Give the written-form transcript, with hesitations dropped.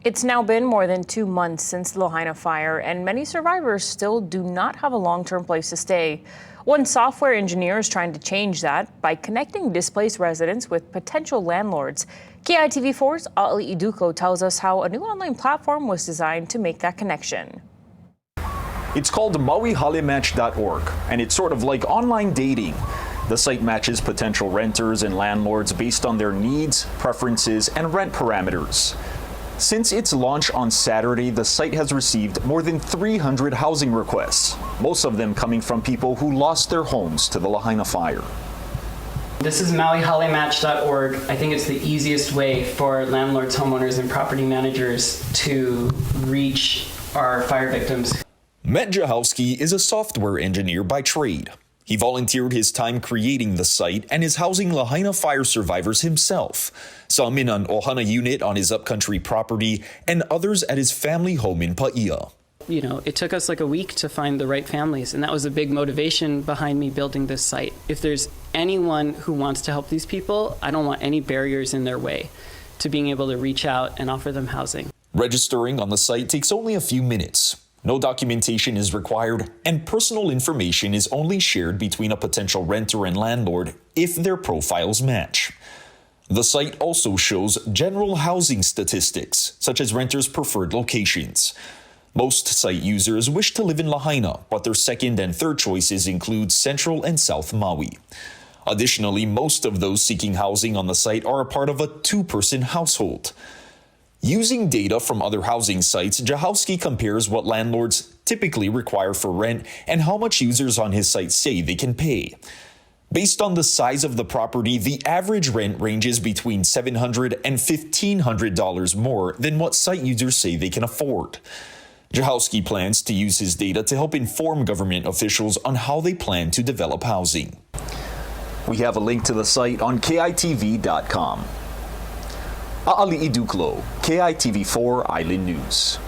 It's now been more than 2 months since the Lahaina fire, and many survivors still do not have a long-term place to stay. One software engineer is trying to change that by connecting displaced residents with potential landlords. KITV4's Ali Iduko tells us how a new online platform was designed to make that connection. It's called MauiHalematch.org, and it's sort of like online dating. The site matches potential renters and landlords based on their needs, preferences, and rent parameters. Since its launch on Saturday, the site has received more than 300 housing requests, most of them coming from people who lost their homes to the Lahaina fire. This is MauiHalematch.org. I think it's the easiest way for landlords, homeowners, and property managers to reach our fire victims. Matt Jahowski is a software engineer by trade. He volunteered his time creating the site and is housing Lahaina fire survivors himself, some in an Ohana unit on his upcountry property and others at his family home in Paia. You know, it took us like a week to find the right families, and that was a big motivation behind me building this site. If there's anyone who wants to help these people, I don't want any barriers in their way to being able to reach out and offer them housing. Registering on the site takes only a few minutes. No documentation is required, and personal information is only shared between a potential renter and landlord if their profiles match. The site also shows general housing statistics, such as renters' preferred locations. Most site users wish to live in Lahaina, but their second and third choices include Central and South Maui. Additionally, most of those seeking housing on the site are a part of a two-person household. Using data from other housing sites, Jahowski compares what landlords typically require for rent and how much users on his site say they can pay. Based on the size of the property, the average rent ranges between $700 and $1,500 more than what site users say they can afford. Jahowski plans to use his data to help inform government officials on how they plan to develop housing. We have a link to the site on KITV.com. Ali Iduklo, KITV4 Island News.